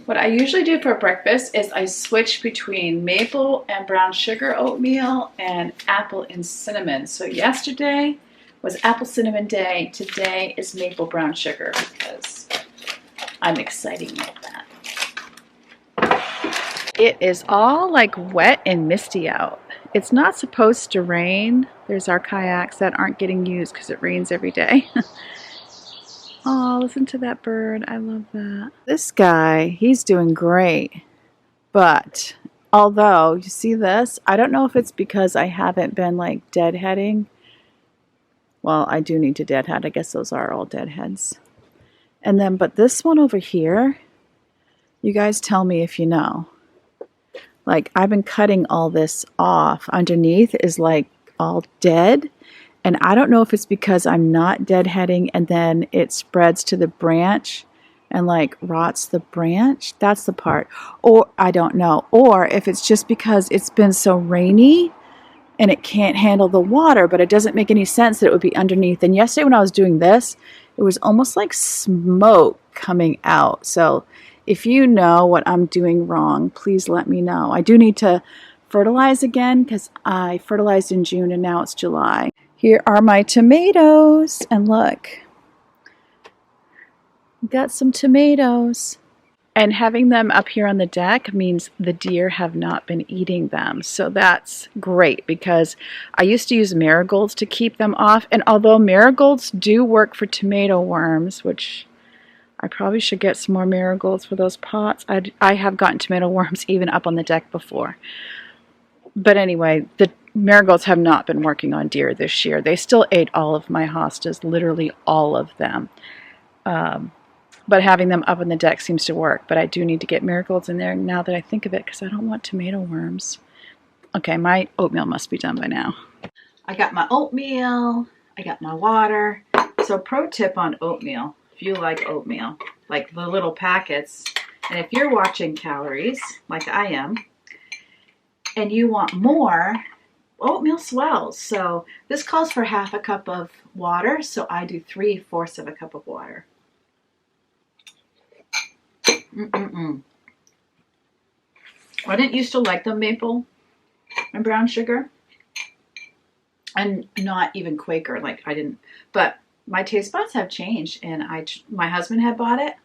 What I usually do for breakfast is I switch between maple and brown sugar oatmeal and apple and cinnamon. So yesterday was apple cinnamon day. Today is maple brown sugar because I'm exciting like that. It is all like wet and misty out. It's not supposed to rain. There's our kayaks that aren't getting used because it rains every day. Oh, listen to that bird. I love that. This guy, he's doing great. But although, you see this? I don't know if it's because I haven't been like deadheading. Well, I do need to deadhead. I guess those are all deadheads. And then, but this one over here, you guys tell me if you know. Like, I've been cutting all this off. Underneath is like all dead. And I don't know if it's because I'm not deadheading and then it spreads to the branch and like rots the branch. That's the part. Or I don't know. Or if it's just because it's been so rainy and it can't handle the water, but it doesn't make any sense that it would be underneath. And yesterday when I was doing this, it was almost like smoke coming out. So if you know what I'm doing wrong, please let me know. I do need to fertilize again because I fertilized in June and now it's July. Here are my tomatoes, and look, got some tomatoes. And having them up here on the deck means the deer have not been eating them. So that's great because I used to use marigolds to keep them off. And although marigolds do work for tomato worms, which I probably should get some more marigolds for those pots. I have gotten tomato worms even up on the deck before. But anyway, the marigolds have not been working on deer this year. They still ate all of my hostas, literally all of them. But having them up on the deck seems to work. But I do need to get marigolds in there now that I think of it because I don't want tomato worms. Okay, my oatmeal must be done by now. I got my oatmeal. I got my water. So pro tip on oatmeal, if you like oatmeal, like the little packets, and if you're watching calories like I am, and you want more, oatmeal swells. So this calls for half a cup of water, so I do 3/4 of a cup of water. I didn't used to like the maple and brown sugar, and not even Quaker, like I didn't, but my taste buds have changed, and my husband had bought it,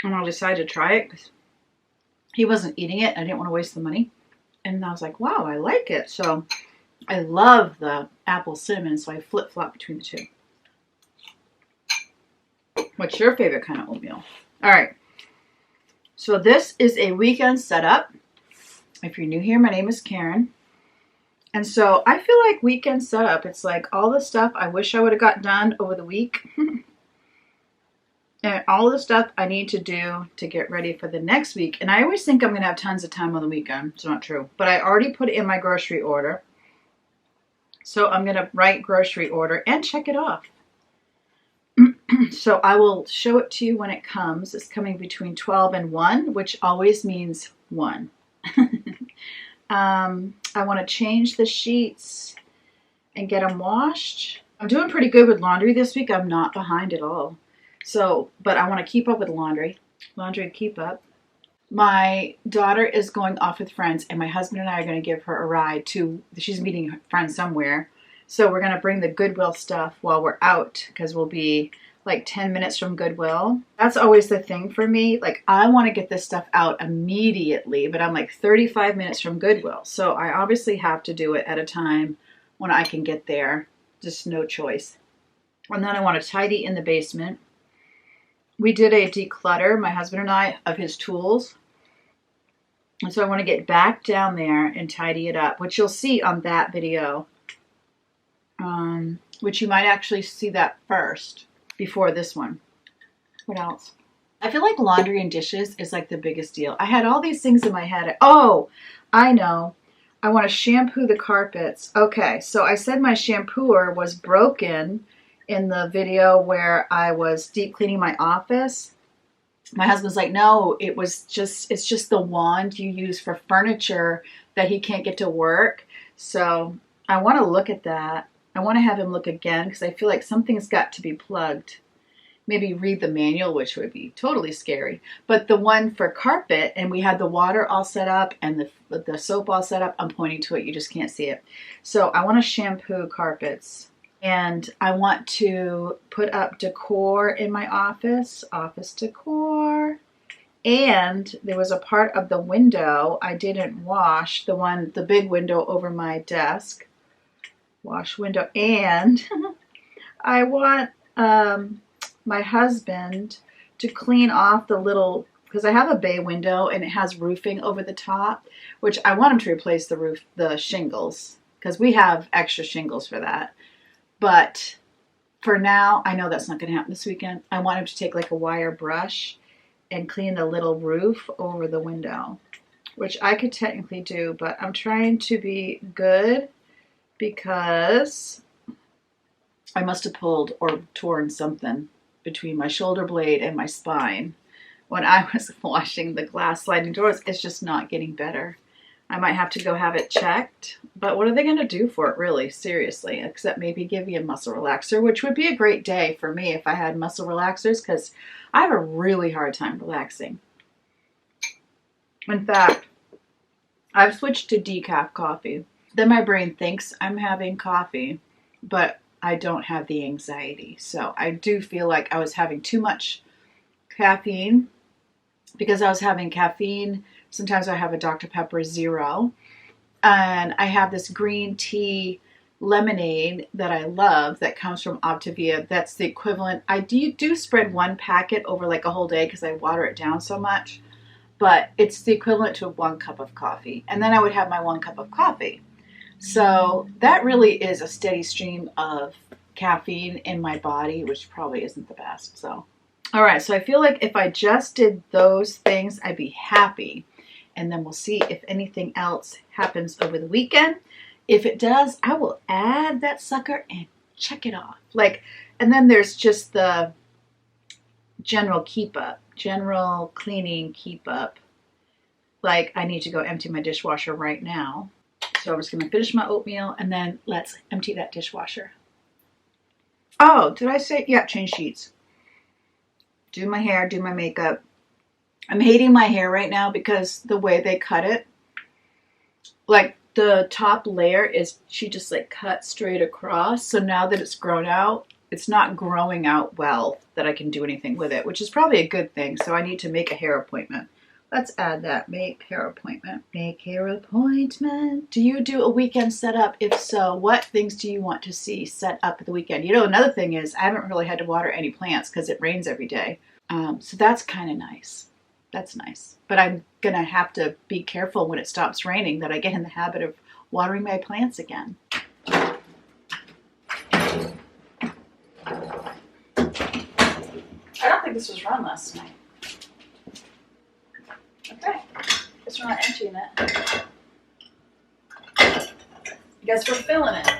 and I decided to try it because he wasn't eating it. I didn't want to waste the money. And I was like, wow, I like it. So I love the apple cinnamon, so I flip-flop between the two. What's your favorite kind of oatmeal? All right. So this is a weekend setup. If you're new here, my name is Karen. And so I feel like weekend setup, it's like all the stuff I wish I would have got done over the week. And all the stuff I need to do to get ready for the next week. And I always think I'm going to have tons of time on the weekend. It's not true. But I already put it in my grocery order. So I'm going to write grocery order and check it off. So I will show it to you when it comes. It's coming between 12 and 1, which always means 1. I want to change the sheets and get them washed. I'm doing pretty good with laundry this week. I'm not behind at all. So, but I want to keep up with laundry. Laundry keep up. My daughter is going off with friends, and my husband and I are going to give her a ride to, she's meeting friends somewhere. So we're going to bring the Goodwill stuff while we're out because we'll be like 10 minutes from Goodwill. That's always the thing for me. Like, I want to get this stuff out immediately, but I'm like 35 minutes from Goodwill. So I obviously have to do it at a time when I can get there. Just no choice. And then I want to tidy in the basement. We did a declutter, my husband and I, of his tools. And so I want to get back down there and tidy it up, which you'll see on that video. Which you might actually see that first before this one. What else? I feel like laundry and dishes is like the biggest deal. I had all these things in my head. Oh, I know. I want to shampoo the carpets. Okay, so I said my shampooer was broken in the video where I was deep cleaning my office. My husband's like, no, it's just the wand you use for furniture that he can't get to work. So I want to look at that. I want to have him look again because I feel like something's got to be plugged maybe read the manual, which would be totally scary. But the one for carpet, and we had the water all set up and the soap all set up. I'm pointing to it. You just can't see it. So I want to shampoo carpets. And I want to put up decor in my office decor. And there was a part of the window I didn't wash, the big window over my desk. Wash window. And I want my husband to clean off the little, because I have a bay window and it has roofing over the top, which I want him to replace the shingles, because we have extra shingles for that. But for now, I know that's not going to happen this weekend. I want him to take like a wire brush and clean the little roof over the window, which I could technically do, but I'm trying to be good because I must have pulled or torn something between my shoulder blade and my spine when I was washing the glass sliding doors. It's just not getting better. I might have to go have it checked, but what are they going to do for it, really? Seriously, except maybe give you a muscle relaxer, which would be a great day for me if I had muscle relaxers, because I have a really hard time relaxing. In fact, I've switched to decaf coffee. Then my brain thinks I'm having coffee, but I don't have the anxiety. So I do feel like I was having too much caffeine. Because I was having caffeine, sometimes I have a Dr. Pepper Zero. And I have this green tea lemonade that I love that comes from Optavia. That's the equivalent. I do spread one packet over like a whole day because I water it down so much. But it's the equivalent to 1 cup of coffee. And then I would have my 1 cup of coffee. So that really is a steady stream of caffeine in my body, which probably isn't the best. So, all right. So I feel like if I just did those things, I'd be happy. And then we'll see if anything else happens over the weekend. If it does, I will add that sucker and check it off. And then there's just the general keep up, general cleaning keep up. Like I need to go empty my dishwasher right now. So I'm just going to finish my oatmeal and then let's empty that dishwasher. Oh, did I say? Yeah, change sheets. Do my hair, do my makeup. I'm hating my hair right now because the way they cut it, like the top layer she just like cut straight across. So now that it's grown out, it's not growing out well that I can do anything with it, which is probably a good thing. So I need to make a hair appointment. Let's add that. Make hair appointment. Make hair appointment. Do you do a weekend setup? If so, what things do you want to see set up at the weekend? You know, another thing is I haven't really had to water any plants because it rains every day. So that's kind of nice. That's nice. But I'm going to have to be careful when it stops raining that I get in the habit of watering my plants again. I don't think this was run last night. Okay, guess we're not emptying it. Guess we're filling it.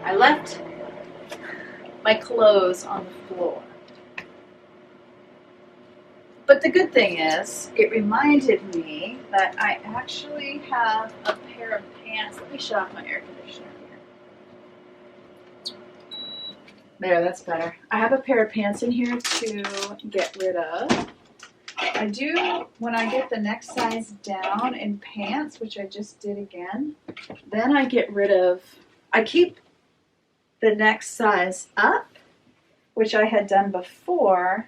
I left my clothes on the floor. But the good thing is, it reminded me that I actually have a pair of pants. Let me shut off my air conditioner here. There, that's better. I have a pair of pants in here to get rid of. I do, when I get the next size down in pants, which I just did again, then I get rid of, I keep the next size up, which I had done before.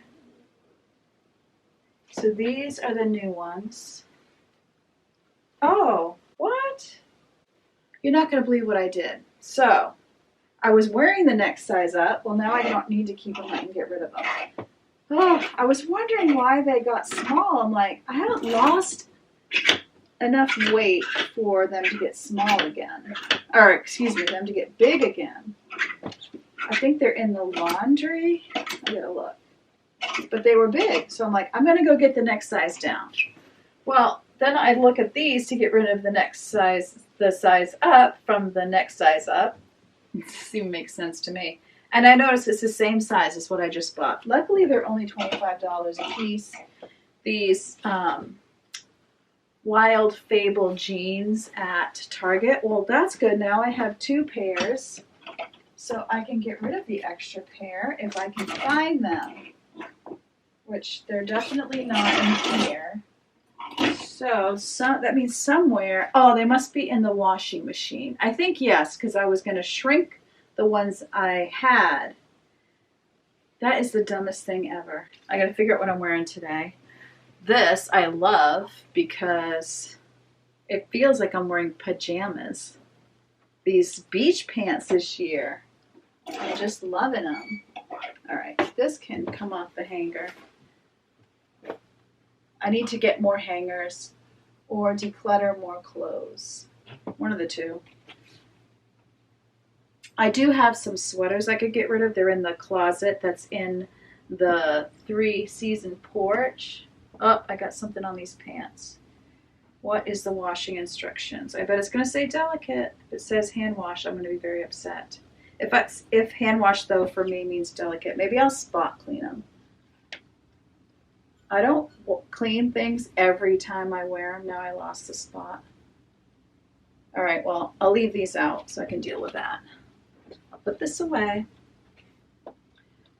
So these are the new ones. Oh, what? You're not going to believe what I did. So I was wearing the next size up. Well, now I don't need to keep them. I can get rid of them. Oh, I was wondering why they got small. I'm like, I haven't lost enough weight for them to get small again. Or, excuse me, them to get big again. I think they're in the laundry. I gotta look. but they were big. So I'm like, I'm going to go get the next size down. Well, then I look at these to get rid of the next size, the size up from the next size up. It doesn't even make sense to me. And I notice it's the same size as what I just bought. Luckily, they're only $25 a piece. These Wild Fable jeans at Target. Well, that's good. Now I have 2 pairs. So I can get rid of the extra pair if I can find them. Which they're definitely not in here. So that means somewhere. Oh, they must be in the washing machine. I think yes, because I was going to shrink the ones I had. That is the dumbest thing ever. I got to figure out what I'm wearing today. This I love because it feels like I'm wearing pajamas. These beach pants this year. I'm just loving them. All right, this can come off the hanger. I need to get more hangers or declutter more clothes. One of the two. I do have some sweaters I could get rid of. They're in the closet that's in the 3-season porch. Oh, I got something on these pants. What is the washing instructions? I bet it's going to say delicate. If it says hand wash, I'm going to be very upset. If hand wash, though, for me means delicate, maybe I'll spot clean them. I don't clean things every time I wear them. Now I lost the spot. All right, well, I'll leave these out so I can deal with that. I'll put this away.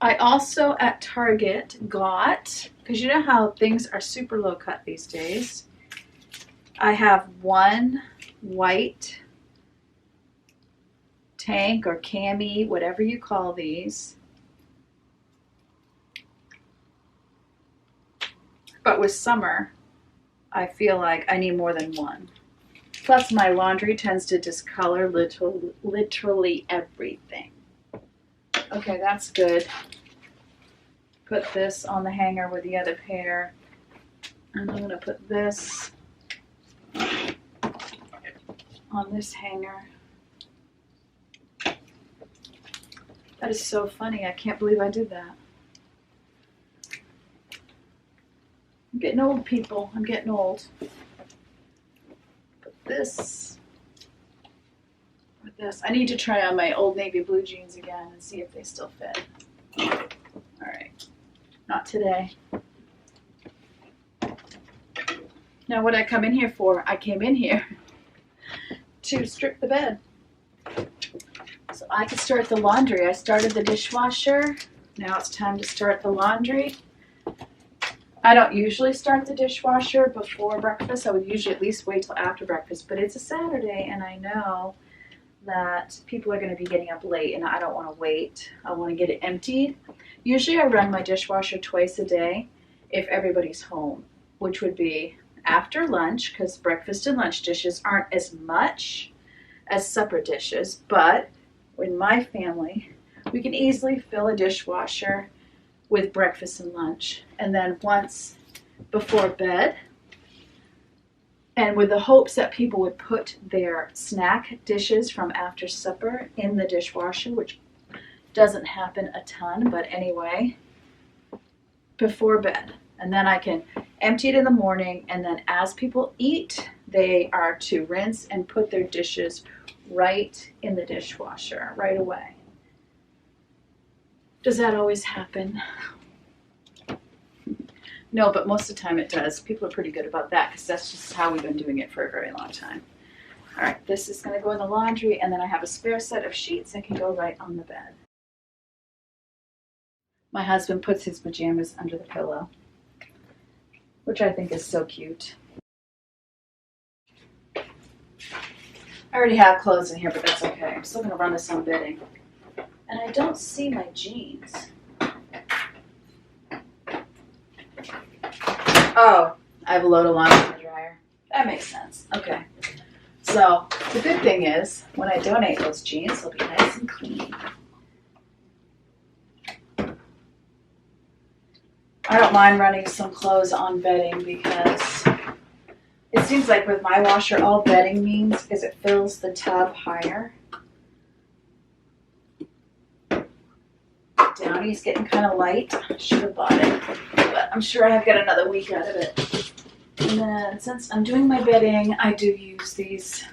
I also at Target got, because you know how things are super low cut these days, I have one white tank or cami, whatever you call these. But with summer, I feel like I need more than one. Plus my laundry tends to discolor literally everything. Okay, that's good. Put this on the hanger with the other pair. And I'm going to put this on this hanger. That is so funny. I can't believe I did that. I'm getting old, people. I'm getting old. Put this with this. I need to try on my old navy blue jeans again and see if they still fit. All right. Not today. Now what I come in here for, I came in here to strip the bed. So I could start the laundry. I started the dishwasher. Now it's time to start the laundry. I don't usually start the dishwasher before breakfast. I would usually at least wait till after breakfast, but it's a Saturday and I know that people are going to be getting up late and I don't want to wait. I want to get it emptied. Usually I run my dishwasher twice a day if everybody's home, which would be after lunch, because breakfast and lunch dishes aren't as much as supper dishes, but in my family, we can easily fill a dishwasher with breakfast and lunch. And then once before bed, and with the hopes that people would put their snack dishes from after supper in the dishwasher, which doesn't happen a ton, but anyway, before bed. And then I can empty it in the morning, and then as people eat, they are to rinse and put their dishes right in the dishwasher right away. Does that always happen? No, but most of the time it does. People are pretty good about that because that's just how we've been doing it for a very long time. All right, this is going to go in the laundry, and then I have a spare set of sheets that can go right on the bed. My husband puts his pajamas under the pillow, which I think is so cute. I already have clothes in here, but that's okay. I'm still going to run this on bedding. And I don't see my jeans. Oh, I have a load of laundry in the dryer. That makes sense. Okay. So the good thing is, when I donate those jeans, they'll be nice and clean. I don't mind running some clothes on bedding because it seems like with my washer, all bedding means is it fills the tub higher. Down Downy's getting kind of light. Should have bought it, but I'm sure I've got another week out of it. And then since I'm doing my bedding, I do use these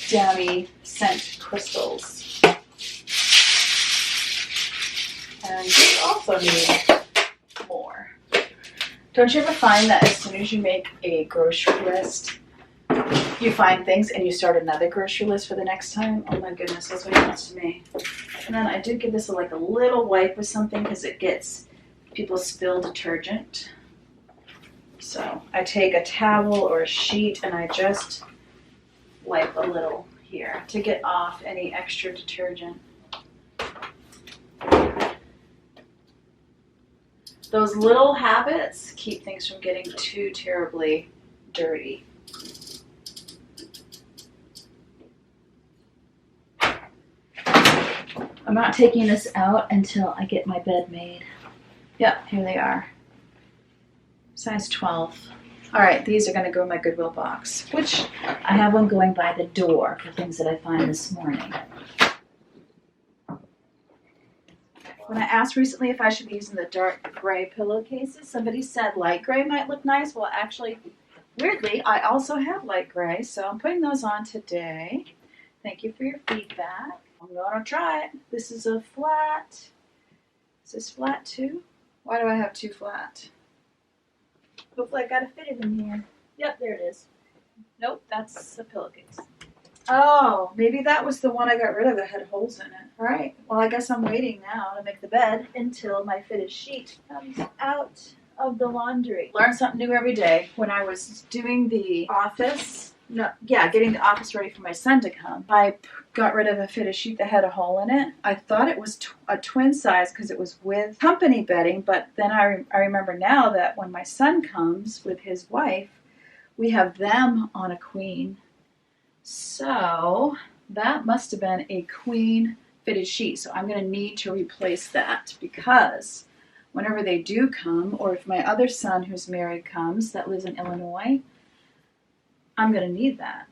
Downy scent crystals. And you also need more. Don't you ever find that as soon as you make a grocery list, you find things and you start another grocery list for the next time? Oh my goodness, that's what happens to me. And then I do give this like a little wipe or something because it gets, people spill detergent. So I take a towel or a sheet and I just wipe a little here to get off any extra detergent. Those little habits keep things from getting too terribly dirty. I'm not taking this out until I get my bed made. Yep, here they are. Size 12. All right, these are going to go in my Goodwill box, which I have one going by the door for things that I find this morning. When I asked recently if I should be using the dark gray pillowcases, somebody said light gray might look nice. Well, actually, weirdly, I also have light gray, so I'm putting those on today. Thank you for your feedback. I'm going to try it. This is a flat. Is this flat too? Why do I have two flat? Hopefully I got it fitted in here. Yep, there it is. Nope, that's a pillowcase. Oh, maybe that was the one I got rid of that had holes in it. All right, well, I guess I'm waiting now to make the bed until my fitted sheet comes out of the laundry. Learn something new every day. When I was doing the office, getting the office ready for my son to come, I got rid of a fitted sheet that had a hole in it. I thought it was a twin size because it was with company bedding, but then I remember now that when my son comes with his wife, we have them on a queen. So that must have been a queen fitted sheet. So I'm going to need to replace that because whenever they do come, or if my other son who's married comes that lives in Illinois, I'm going to need that.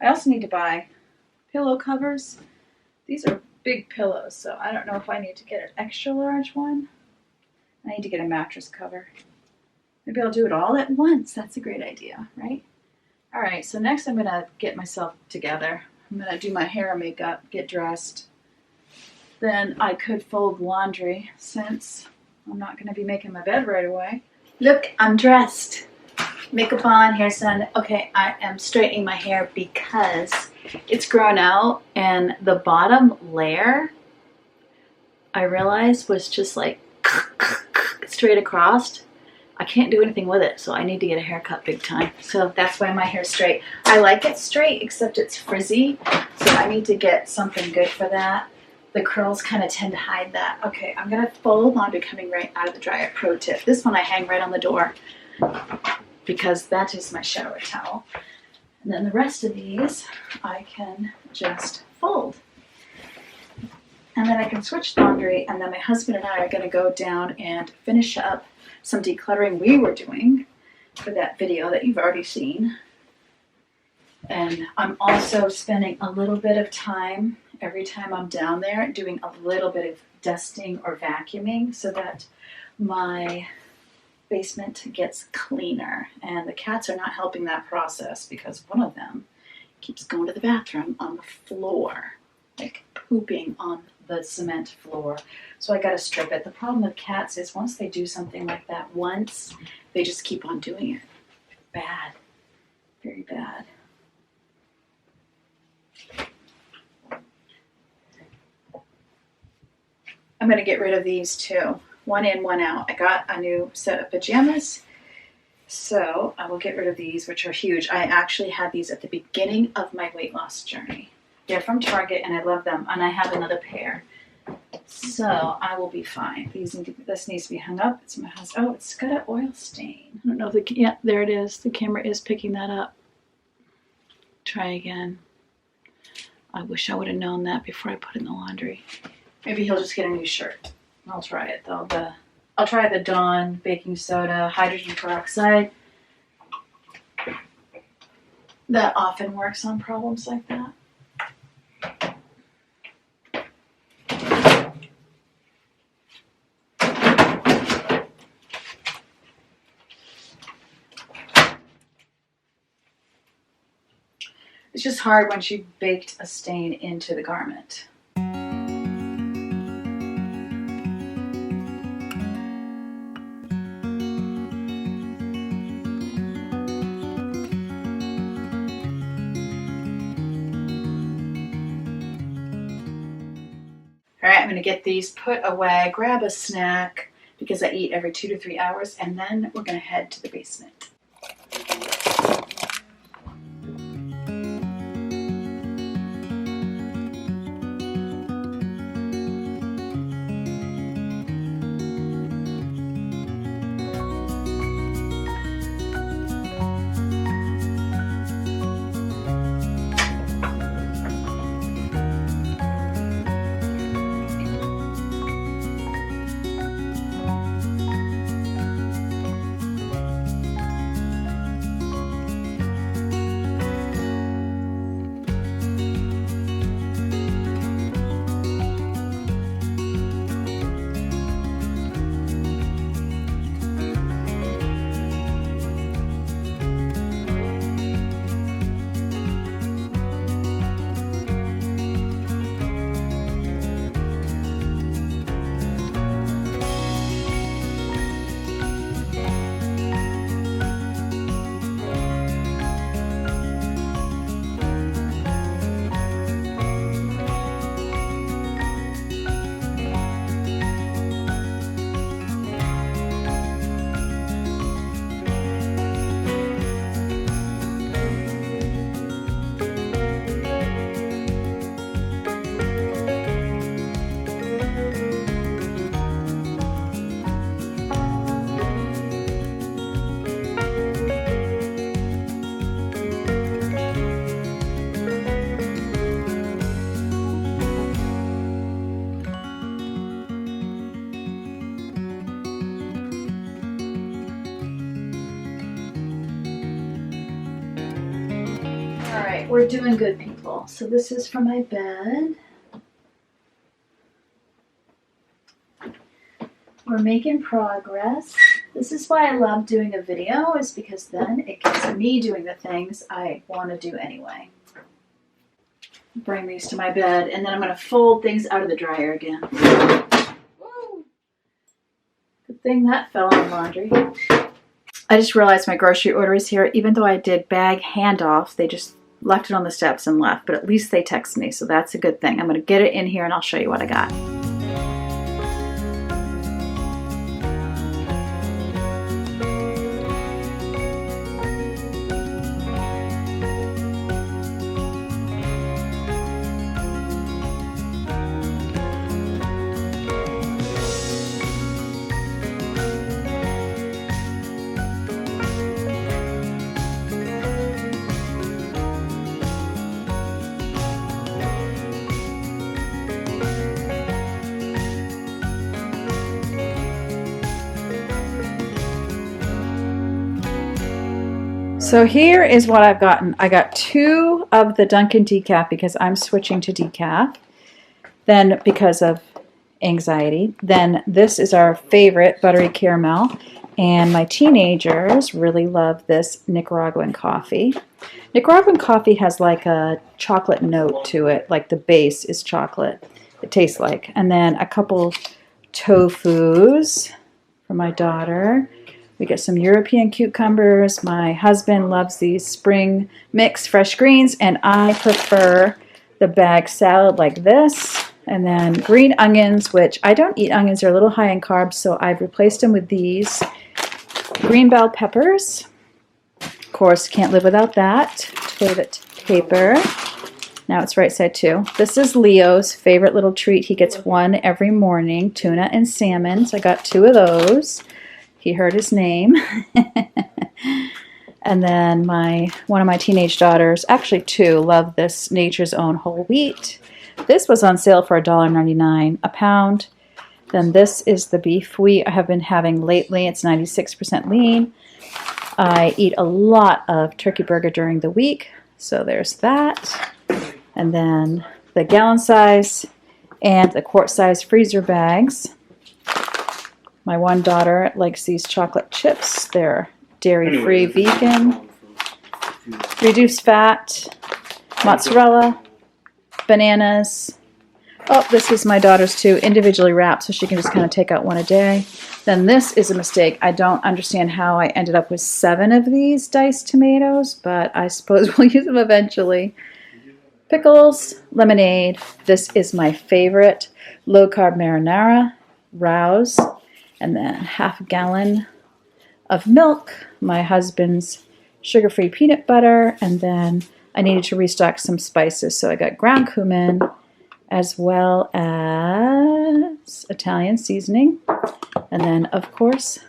I also need to buy pillow covers. These are big pillows, so I don't know if I need to get an extra large one. I need to get a mattress cover. Maybe I'll do it all at once. That's a great idea, right? All right, so next I'm going to get myself together. I'm going to do my hair and makeup, get dressed. Then I could fold laundry since I'm not going to be making my bed right away. Look, I'm dressed. Makeup on, hair's done. Okay, I am straightening my hair because it's grown out and the bottom layer, I realized, was just like straight across. I can't do anything with it, so I need to get a haircut big time. So that's why my hair's straight. I like it straight, except it's frizzy, so I need to get something good for that. The curls kind of tend to hide that. Okay, I'm going to fold laundry coming right out of the dryer. Pro tip. This one I hang right on the door because that is my shower towel. And then the rest of these I can just fold. And then I can switch laundry, and then my husband and I are going to go down and finish up some decluttering we were doing for that video that you've already seen. And I'm also spending a little bit of time every time I'm down there doing a little bit of dusting or vacuuming so that my basement gets cleaner. And the cats are not helping that process because one of them keeps going to the bathroom on the floor, like pooping on the cement floor. So I got to strip it. The problem with cats is once they do something like that once, they just keep on doing it. Bad. Very bad. I'm going to get rid of these too. One in, one out. I got a new set of pajamas, so I will get rid of these, which are huge. I actually had these at the beginning of my weight loss journey. They're from Target, and I love them, and I have another pair. So I will be fine. This needs to be hung up. It's my husband. Oh, it's got an oil stain. I don't know if yeah, there it is. The camera is picking that up. Try again. I wish I would have known that before I put in the laundry. Maybe he'll just get a new shirt. I'll try it though. I'll try the Dawn baking soda, hydrogen peroxide. That often works on problems like that. It's just hard once you've baked a stain into the garment. All right, I'm going to get these put away, grab a snack, because I eat every 2 to 3 hours, and then we're going to head to the basement. All right, we're doing good, people. So this is for my bed. We're making progress. This is why I love doing a video, is because then it gets me doing the things I want to do anyway. Bring these to my bed, and then I'm going to fold things out of the dryer again. Woo! Good thing that fell on laundry. I just realized my grocery order is here. Even though I did bag handoff, they just left it on the steps and left, but at least they text me, so that's a good thing. I'm going to get it in here and I'll show you what I got. So here is what I've gotten. I got 2 of the Dunkin' decaf because I'm switching to decaf. Then because of anxiety. Then this is our favorite buttery caramel. And my teenagers really love this Nicaraguan coffee. Nicaraguan coffee has like a chocolate note to it, like the base is chocolate, it tastes like. And then a couple tofus for my daughter. We get some European cucumbers. My husband loves these spring mix fresh greens, and I prefer the bag salad like this. And then green onions, which I don't eat onions, they're a little high in carbs, so I've replaced them with these green bell peppers. Of course, can't live without that. Toilet paper. Now it's right side too. This is Leo's favorite little treat. He gets one every morning, tuna and salmon. So I got 2 of those. He heard his name. And then one of my teenage daughters, actually 2, love this Nature's Own whole wheat. This was on sale for $1.99 a pound. Then this is the beef wheat I have been having lately. It's 96% lean. I eat a lot of turkey burger during the week, so there's that. And then the gallon size and the quart size freezer bags. My one daughter likes these chocolate chips. They're dairy-free, vegan, reduced fat. mozzarella, bananas. Oh, this is my daughter's too, individually wrapped, so she can just kind of take out one a day. Then this is a mistake. I don't understand how I ended up with 7 of these diced tomatoes, but I suppose we'll use them eventually. Pickles, lemonade. This is my favorite. Low-carb marinara, Rouse, and then half a gallon of milk, my husband's sugar-free peanut butter, and then I needed to restock some spices, so I got ground cumin as well as Italian seasoning, and then of course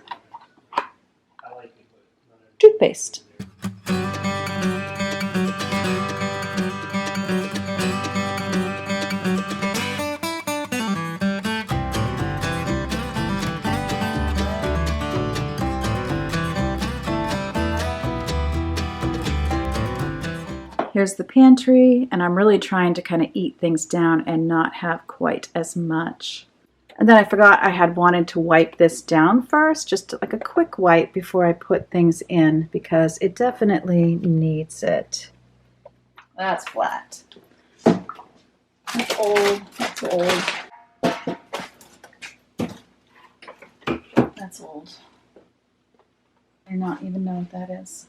toothpaste. Here's the pantry, and I'm really trying to kind of eat things down and not have quite as much. And then I forgot I had wanted to wipe this down first, just like a quick wipe before I put things in, because it definitely needs it. That's flat. That's old. That's old. That's old. I do not even know what that is.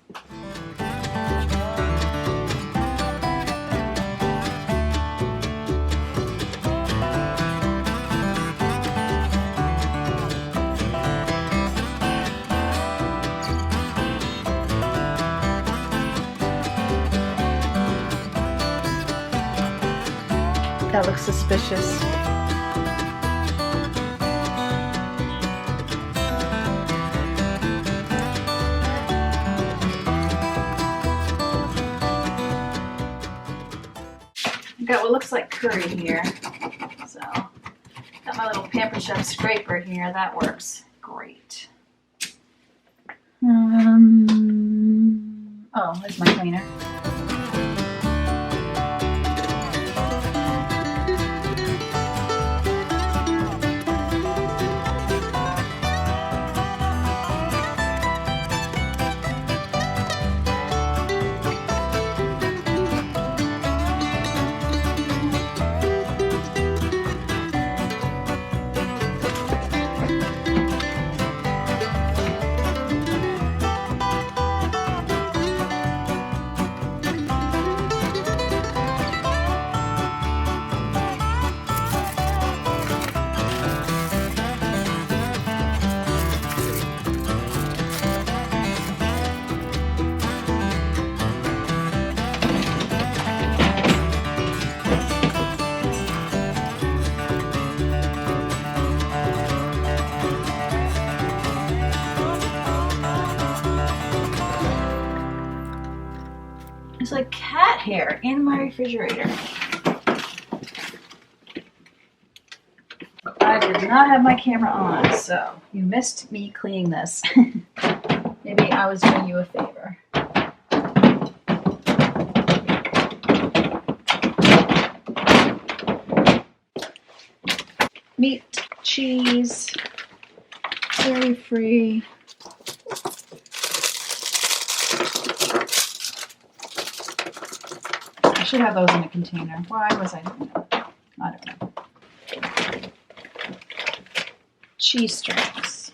That looks suspicious. I've got what looks like curry here. So, got my little Pamper Chef scraper here. That works great. Oh, there's my cleaner. There's like cat hair in my refrigerator. I did not have my camera on, so you missed me cleaning this. Maybe I was doing you a favor. Meat, cheese, dairy-free. I should have those in a container. Why was I doing that? I don't know. Cheese strings.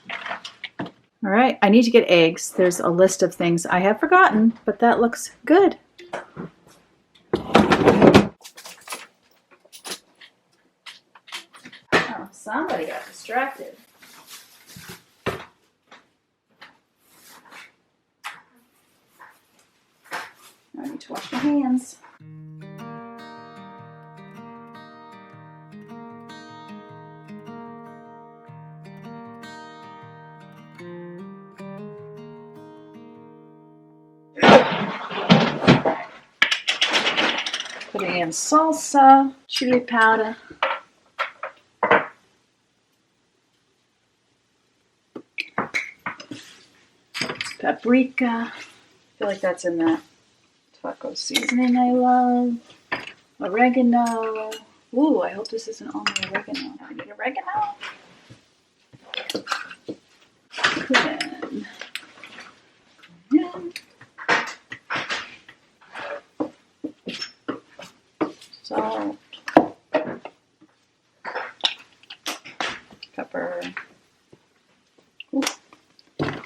All right, I need to get eggs. There's a list of things I have forgotten, but that looks good. Oh, somebody got distracted. I need to wash my hands. Putting in salsa, chili powder, paprika. I feel like that's in that taco seasoning I love. Oregano. Ooh, I hope this isn't all my oregano. I need oregano. Cumin.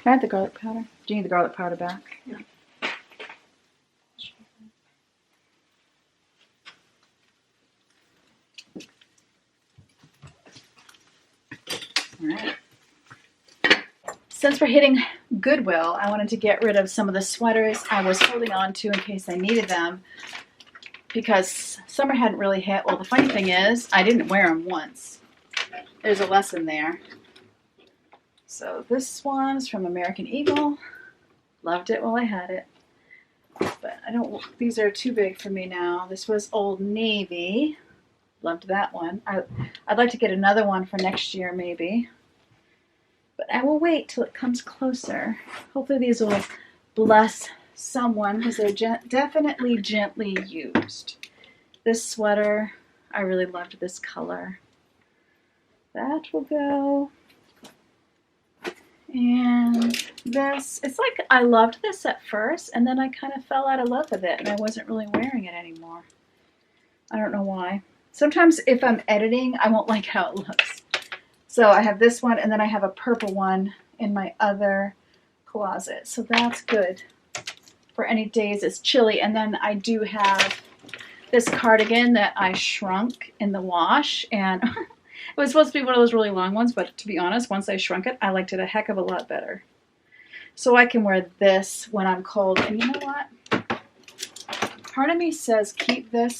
Can I have the garlic powder? Do you need the garlic powder back? Yeah. All right. Since we're hitting Goodwill, I wanted to get rid of some of the sweaters I was holding on to in case I needed them because summer hadn't really hit. Well, the funny thing is, I didn't wear them once. There's a lesson there. So this one's from American Eagle. Loved it while I had it. But I don't, these are too big for me now. This was Old Navy. Loved that one. I'd like to get another one for next year maybe. But I will wait till it comes closer. Hopefully these will bless someone because they're definitely gently used. This sweater, I really loved this color. That will go. And this, it's like I loved this at first and then I kind of fell out of love with it and I wasn't really wearing it anymore. I don't know why. Sometimes if I'm editing, I won't like how it looks. So I have this one and then I have a purple one in my other closet. So that's good for any days it's chilly. And then I do have this cardigan that I shrunk in the wash and it was supposed to be one of those really long ones, but to be honest, once I shrunk it, I liked it a heck of a lot better. So I can wear this when I'm cold. And you know what? Part of me says keep this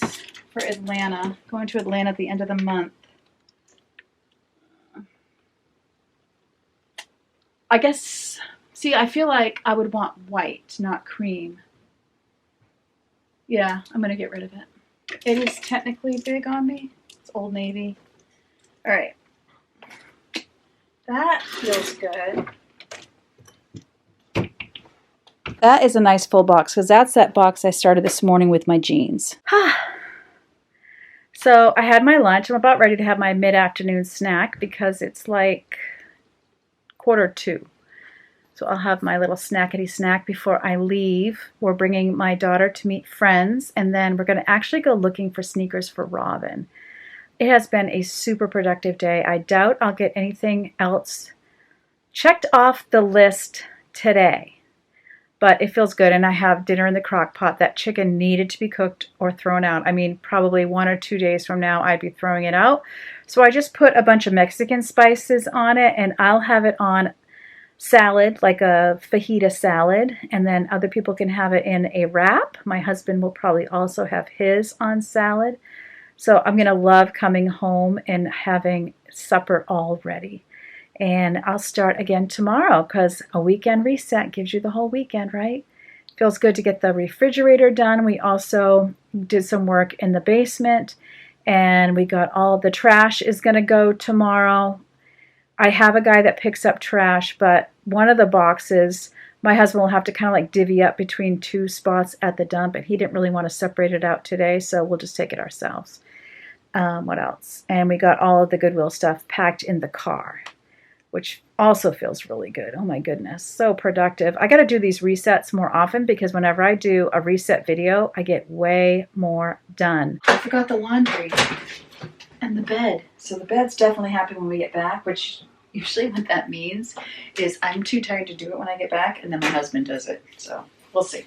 for Atlanta. Going to Atlanta at the end of the month. I guess, see, I feel like I would want white, not cream. Yeah, I'm going to get rid of it. It is technically big on me. It's Old Navy. All right, that feels good. That is a nice full box because that's that box I started this morning with my jeans. So I had my lunch. I'm about ready to have my mid-afternoon snack because it's like 1:45. So I'll have my little snackety snack before I leave. We're bringing my daughter to meet friends and then we're going to actually go looking for sneakers for Robin. It has been a super productive day. I doubt I'll get anything else checked off the list today, but it feels good. And I have dinner in the crock pot. That chicken needed to be cooked or thrown out. I mean, probably 1 or 2 days from now, I'd be throwing it out. So I just put a bunch of Mexican spices on it and I'll have it on salad, like a fajita salad. And then other people can have it in a wrap. My husband will probably also have his on salad. So I'm going to love coming home and having supper all ready. And I'll start again tomorrow because a weekend reset gives you the whole weekend, right? Feels good to get the refrigerator done. We also did some work in the basement and we got all the trash is going to go tomorrow. I have a guy that picks up trash, but one of the boxes, my husband will have to kind of like divvy up between 2 spots at the dump, and he didn't really want to separate it out today, so we'll just take it ourselves. What else? And we got all of the Goodwill stuff packed in the car, which also feels really good. Oh my goodness, so productive. I got to do these resets more often because whenever I do a reset video, I get way more done. I forgot the laundry and the bed. So the bed's definitely happy when we get back, which usually what that means is I'm too tired to do it when I get back, and then my husband does it. So we'll see.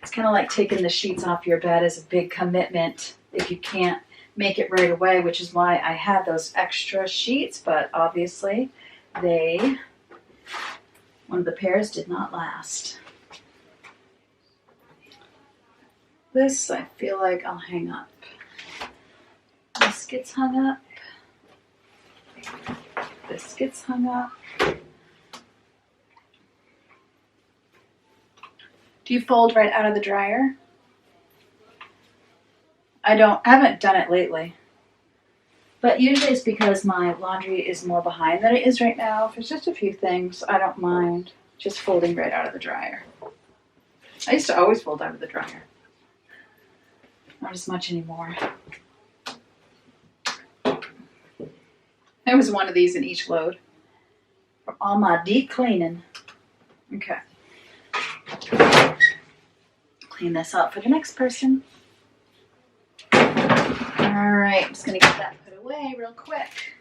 It's kind of like taking the sheets off your bed is a big commitment if you can't make it right away, which is why I had those extra sheets, but obviously one of the pairs did not last. This I feel like I'll hang up. This gets hung up. This gets hung up. Do you fold right out of the dryer? I haven't done it lately. But usually it's because my laundry is more behind than it is right now. If it's just a few things, I don't mind just folding right out of the dryer. I used to always fold out of the dryer. Not as much anymore. There was one of these in each load for all my deep cleaning. Okay. Clean this up for the next person. All right, I'm just gonna get that put away real quick.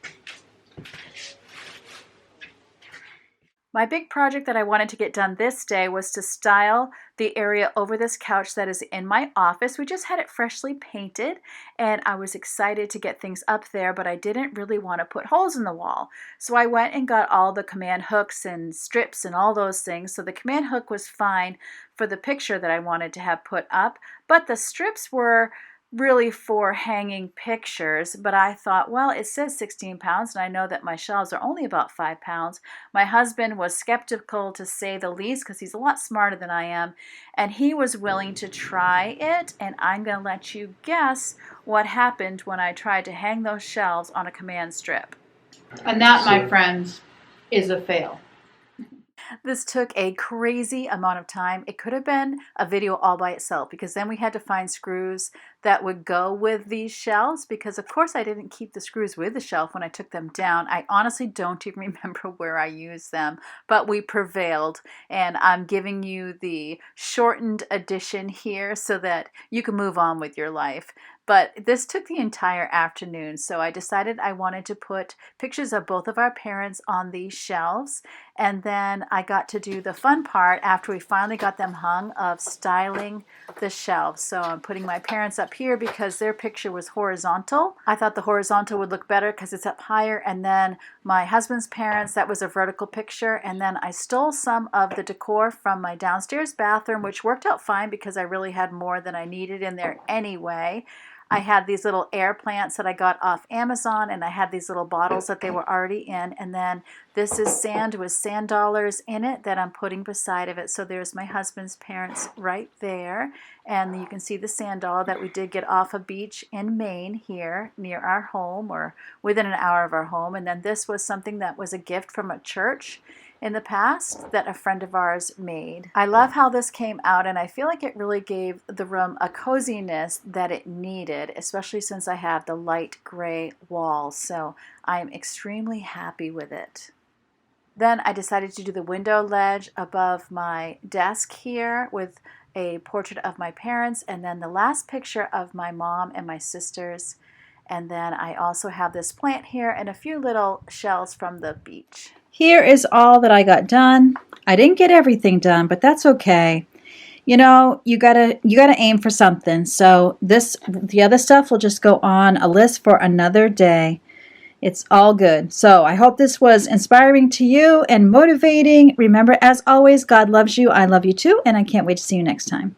My big project that I wanted to get done this day was to style the area over this couch that is in my office. We just had it freshly painted and I was excited to get things up there, but I didn't really want to put holes in the wall. So I went and got all the command hooks and strips and all those things. So the command hook was fine for the picture that I wanted to have put up, but the strips were really for hanging pictures. But I thought, well, it says 16 pounds and I know that my shelves are only about 5 pounds. My husband was skeptical, to say the least, because he's a lot smarter than I am, and he was willing to try it. And I'm going to let you guess what happened when I tried to hang those shelves on a command strip. And that, my friends, is a fail. This took a crazy amount of time. It could have been a video all by itself, because then we had to find screws that would go with these shelves, because of course I didn't keep the screws with the shelf when I took them down. I honestly don't even remember where I used them, but we prevailed, and I'm giving you the shortened edition here so that you can move on with your life. But this took the entire afternoon, so I decided I wanted to put pictures of both of our parents on these shelves, and then I got to do the fun part after we finally got them hung, of styling the shelves. So I'm putting my parents up here because their picture was horizontal. I thought the horizontal would look better because it's up higher, and then my husband's parents, that was a vertical picture, and then I stole some of the decor from my downstairs bathroom, which worked out fine because I really had more than I needed in there anyway. I had these little air plants that I got off Amazon, and I had these little bottles that they were already in. And then this is sand with sand dollars in it that I'm putting beside of it. So there's my husband's parents right there. And you can see the sand dollar that we did get off a beach in Maine here near our home, or within an hour of our home. And then this was something that was a gift from a church in the past that a friend of ours made. I love how this came out, and I feel like it really gave the room a coziness that it needed, especially since I have the light gray walls. So I'm extremely happy with it. Then I decided to do the window ledge above my desk here with a portrait of my parents, and then the last picture of my mom and my sisters. And then I also have this plant here and a few little shells from the beach. Here is all that I got done. I didn't get everything done, but that's okay. You know, you gotta aim for something. So the other stuff will just go on a list for another day. It's all good. So I hope this was inspiring to you and motivating. Remember, as always, God loves you. I love you too, and I can't wait to see you next time.